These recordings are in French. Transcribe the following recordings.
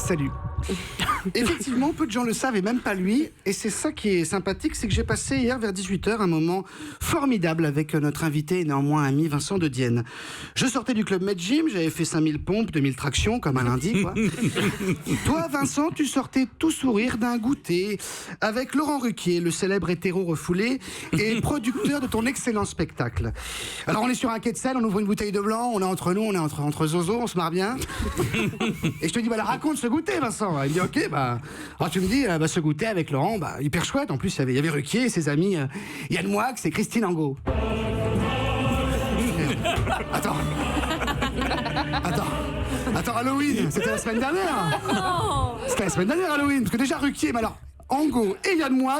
Salut. Effectivement, peu de gens le savent et même pas lui. Et c'est ça qui est sympathique, c'est que j'ai passé hier vers 18h un moment formidable avec notre invité et néanmoins ami Vincent de Dienne. Je sortais du club Med Gym, j'avais fait 5000 pompes, 2000 tractions comme un lundi, quoi. Toi, Vincent, tu sortais tout sourire d'un goûter avec Laurent Ruquier, le célèbre hétéro refoulé et producteur de ton excellent spectacle. Alors on est sur un quai de Seine, on ouvre une bouteille de blanc, on est entre nous, on est entre zozo, on se marre bien. Et je te dis, bah, raconte ce goûter, Vincent. Il me dit, ok, bah. Alors tu me dis, ce goûter avec Laurent, bah, hyper chouette. En plus, il y avait Ruquier et ses amis Yann Moix et Christine Angot. Attends, Halloween, c'était la semaine dernière. C'était la semaine dernière, Halloween. Parce que déjà, Ruquier, mais alors. Angot et Yann Moix.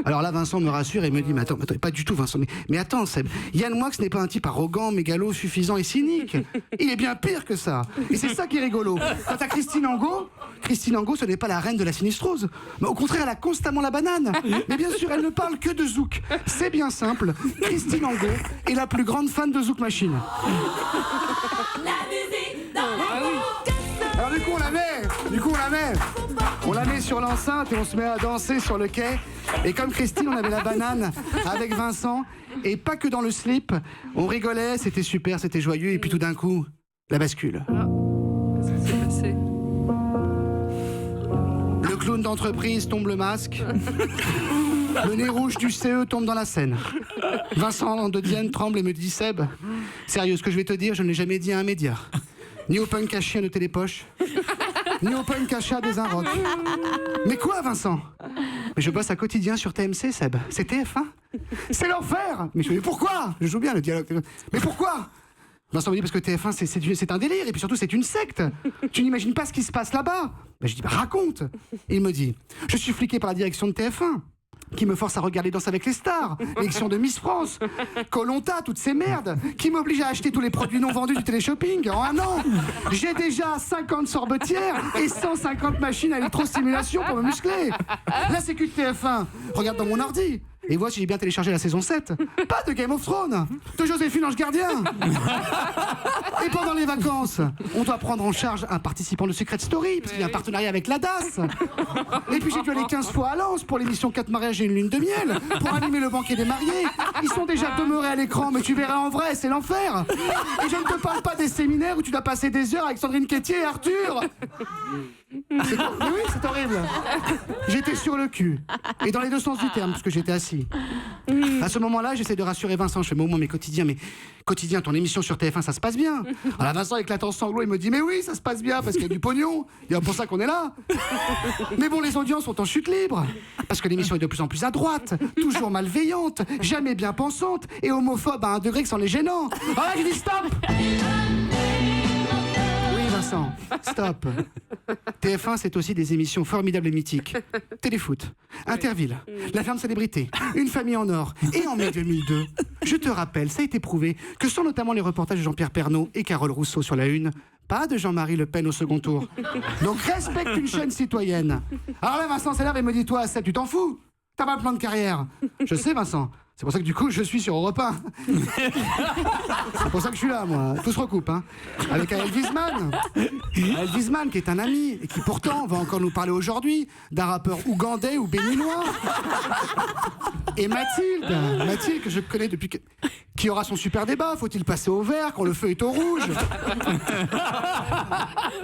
Alors là, Vincent me rassure et me dit, mais attends, pas du tout, Vincent. Mais attends, Seb, Yann Moix n'est pas un type arrogant, mégalo, suffisant et cynique. Il est bien pire que ça. Et c'est ça qui est rigolo. Quant à Christine Angot, ce n'est pas la reine de la sinistrose. Mais au contraire, elle a constamment la banane. Mais bien sûr, elle ne parle que de Zouk. C'est bien simple. Christine Angot est la plus grande fan de Zouk Machine. La musique dans la Alors du coup, on la met sur l'enceinte et on se met à danser sur le quai. Et comme Christine, on avait la banane avec Vincent. Et pas que dans le slip. On rigolait, c'était super, c'était joyeux. Et puis tout d'un coup, la bascule. Qu'est-ce qui s'est passé ? Le clown d'entreprise tombe le masque. Le nez rouge du CE tombe dans la scène. Vincent de Dienne tremble et me dit, Seb, sérieux, ce que je vais te dire, je ne l'ai jamais dit à un média. Ni au punk à chien de Télépoche, ni au punk à chat des Inrocks. Mais quoi, Vincent ? Mais je bosse à quotidien sur TMC, Seb. C'est TF1. C'est l'enfer. Mais je me dis, pourquoi ? Je joue bien le dialogue. Mais pourquoi ? Vincent me dit, parce que TF1, c'est un délire. Et puis surtout, c'est une secte. Tu n'imagines pas ce qui se passe là-bas. Ben, je dis, raconte. Et il me dit, je suis fliqué par la direction de TF1. Qui me force à regarder Danse avec les stars, l'élection de Miss France, Koh-Lanta, toutes ces merdes, qui m'oblige à acheter tous les produits non vendus du téléshopping en un an. J'ai déjà 50 sorbetières et 150 machines à électrostimulation pour me muscler. La sécu de TF1, regarde dans mon ordi et vois si j'ai bien téléchargé la saison 7. Pas de Game of Thrones, de Joséphine Ange Gardien. Et pendant les vacances, on doit prendre en charge un participant de Secret Story, parce qu'il y a un partenariat avec la DAS. Et puis j'ai dû aller 15 fois à Lens pour l'émission 4 mariages et une lune de miel, pour animer le banquet des mariés. Ils sont déjà demeurés à l'écran, mais tu verras en vrai, c'est l'enfer. Et je ne te parle pas des séminaires où tu dois passer des heures avec Sandrine Quétier et Arthur. Mais oui, c'est horrible. J'étais sur le cul. Et dans les deux sens du terme, parce que j'étais assis. À ce moment-là, j'essaie de rassurer Vincent. Je fais, mais au moins, mais quotidien, ton émission sur TF1, ça se passe bien. Alors Vincent, éclate en sanglots, il me dit, mais oui, ça se passe bien, parce qu'il y a du pognon. Il y a pour ça qu'on est là. Mais bon, les audiences sont en chute libre. Parce que l'émission est de plus en plus à droite, toujours malveillante, jamais bien pensante, et homophobe à un degré que c'en est gênant. Ah là, j'ai dit stop. Vincent, stop. TF1, c'est aussi des émissions formidables et mythiques. Téléfoot, Interville, La ferme célébrité, Une famille en or. Et en mai 2002, je te rappelle, ça a été prouvé que sans notamment les reportages de Jean-Pierre Pernaut et Carole Rousseau sur la une, pas de Jean-Marie Le Pen au second tour. Donc respecte une chaîne citoyenne. Alors là, Vincent s'énerve et me dit, toi, Seb, tu t'en fous ? T'as pas un plan de carrière. Je sais, Vincent. C'est pour ça que du coup, je suis sur Europe 1. C'est pour ça que je suis là, moi. Tout se recoupe, hein. Avec Aël Wiesmann. Aël Wiesmann, qui est un ami, et qui pourtant va encore nous parler aujourd'hui d'un rappeur ougandais ou béninois. Et Mathilde, que je connais depuis que... Qui aura son super débat, faut-il passer au vert quand le feu est au rouge?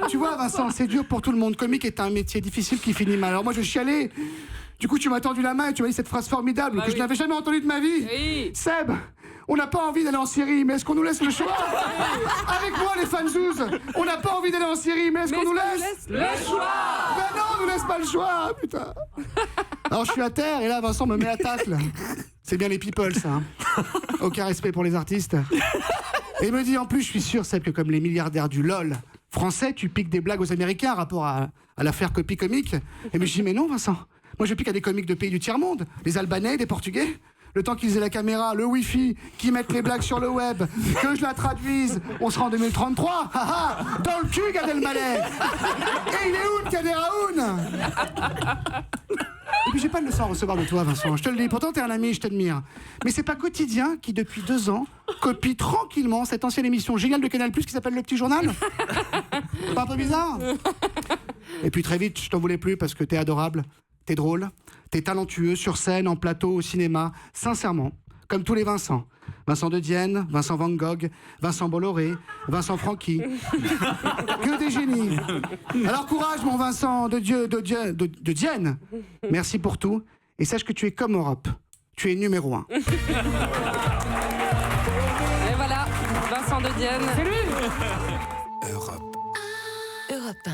Tu vois, Vincent, c'est dur pour tout le monde. Comique est un métier difficile qui finit mal. Alors moi, je chialais. Du coup, tu m'as tendu la main et tu m'as dit cette phrase formidable que je n'avais jamais entendue de ma vie. Oui. Seb, on n'a pas envie d'aller en Syrie, mais est-ce qu'on nous laisse le choix? Avec moi, les fanzouz, on n'a pas envie d'aller en Syrie, mais est-ce qu'on nous laisse le choix? Ben non, on nous laisse pas le choix, putain. Alors je suis à terre et là, Vincent me met à tacle. C'est bien les people, ça. Hein. Aucun respect pour les artistes. Et il me dit, en plus, je suis sûr, Seb, que comme les milliardaires du LOL français, tu piques des blagues aux Américains rapport à l'affaire copie comique. Et je dis, mais non, Vincent. Moi, je pique à des comiques de pays du tiers-monde. Les Albanais, des Portugais. Le temps qu'ils aient la caméra, le wifi, qu'ils mettent les blagues sur le web, que je la traduise, on sera en 2033. Dans le cul, Gad Elmaleh. Et il est où, le Kader Aoun? Et puis j'ai pas de leçon à recevoir de toi, Vincent. Je te le dis, pourtant t'es un ami, je t'admire. Mais c'est pas Quotidien qui, depuis 2 ans, copie tranquillement cette ancienne émission géniale de Canal+, qui s'appelle Le Petit Journal. Pas un peu bizarre? Et puis très vite, je t'en voulais plus parce que t'es adorable, t'es drôle, t'es talentueux sur scène, en plateau, au cinéma, sincèrement, comme tous les Vincent. Vincent de Dienne, Vincent Van Gogh, Vincent Bolloré, Vincent Franqui. Que des génies. Alors courage, mon Vincent de Dienne. Merci pour tout. Et sache que tu es comme Europe. Tu es numéro 1. Et voilà, Vincent de Dienne. Europe 1.